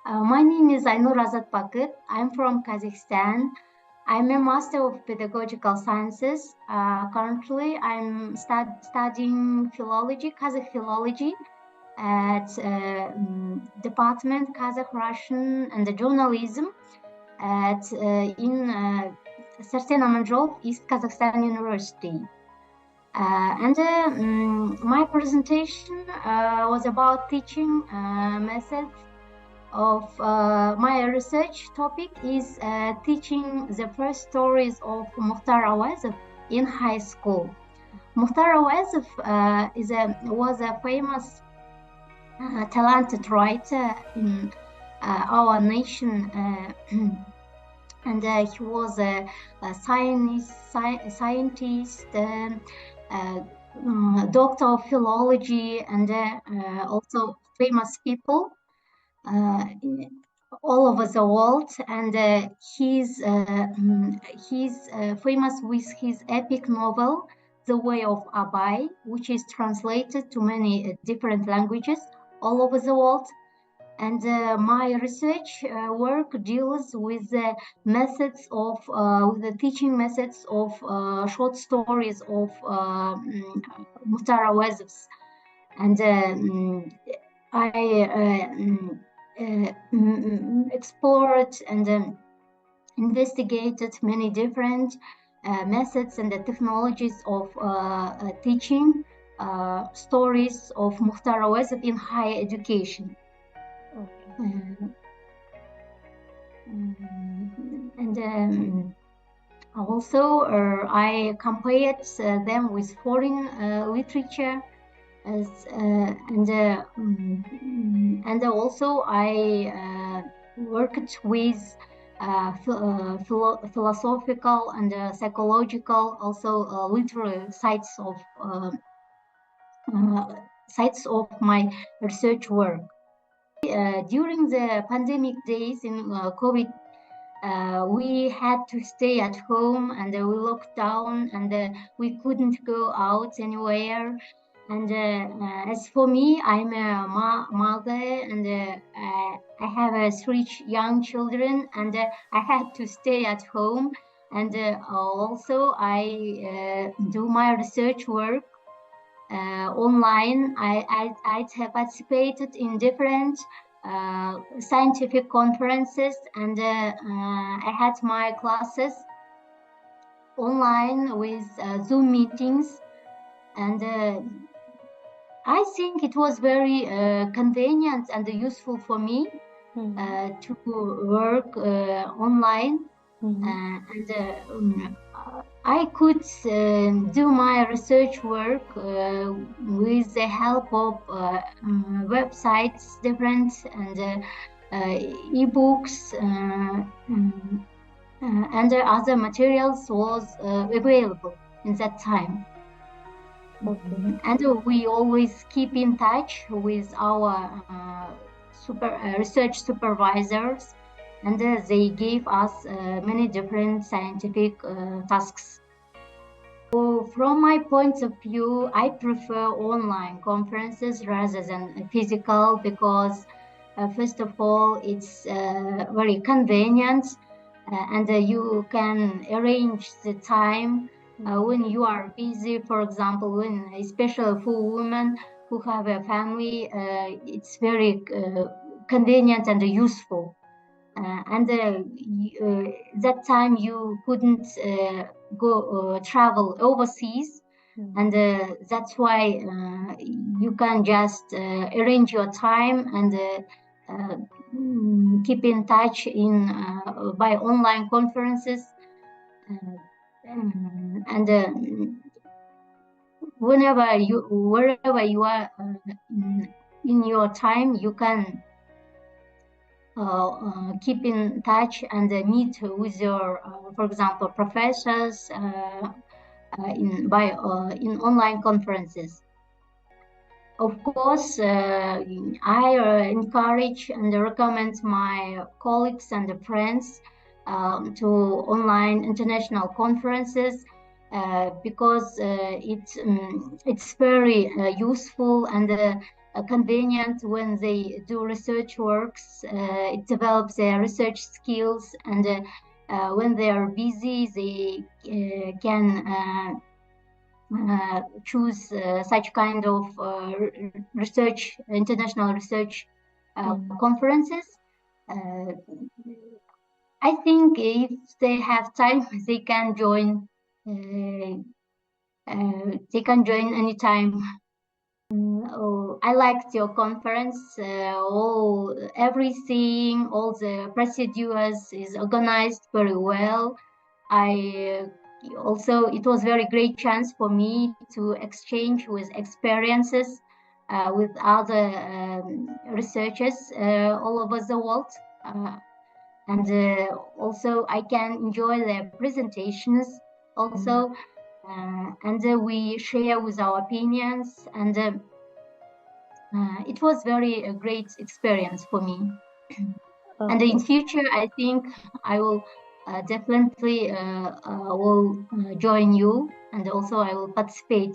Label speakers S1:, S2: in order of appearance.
S1: My name is Ainur Azatbakyt. I'm from Kazakhstan. I'm a Master of Pedagogical Sciences. Currently, I'm studying philology, Kazakh philology at Department Kazakh Russian and Journalism at in Sarsen Amanzholov, East Kazakhstan University. My presentation was about teaching methods of my research topic is teaching the first stories of Mukhtar Awazov in high school. Mukhtar Awazov was a famous, talented writer in our nation, and he was a scientist, doctor of philology, and also famous people all over the world, and he's famous with his epic novel The Way of Abai, which is translated to many different languages all over the world. And my research work deals with the methods of with the teaching methods of short stories of Mukhtar Awazov's, and I explored and investigated many different methods and the technologies of teaching stories of Mukhtar Awazov in higher education. Also, I compared them with foreign literature. And also I worked with philosophical and psychological, also literary sides of my research work. During the pandemic days in COVID, we had to stay at home, and we locked down, and we couldn't go out anywhere. And as for me, I'm a mother, and I have 3 young children, and I had to stay at home. And also I do my research work online. I participated in different scientific conferences, and I had my classes online with Zoom meetings, and I think it was very convenient and useful for me to work online. And I could do my research work with the help of websites, different, and e-books, and other materials was available in that time. And we always keep in touch with our research supervisors, and they gave us many different scientific tasks. So from my point of view, I prefer online conferences rather than physical, because first of all, it's very convenient, and you can arrange the time when you are busy. For example, especially for women who have a family, it's very convenient and useful. And that time you couldn't go travel overseas, and that's why you can just arrange your time and keep in touch by online conferences, and wherever you are in your time, you can keep in touch and meet with your, for example, professors in online conferences. Of course, I encourage and recommend my colleagues and friends to online international conferences, because it's very useful, and convenient when they do research works. It develops their research skills, and when they are busy, they can choose such kind of research, international research conferences. I think if they have time, they can join. They can join anytime. Oh, I liked your conference. Everything, all the procedures is organized very well. Also, it was very great chance for me to exchange with experiences with other researchers all over the world. And also I can enjoy their presentations also. And we share with our opinions, and it was very a great experience for me. And in future, I think I will definitely will join you, and also I will participate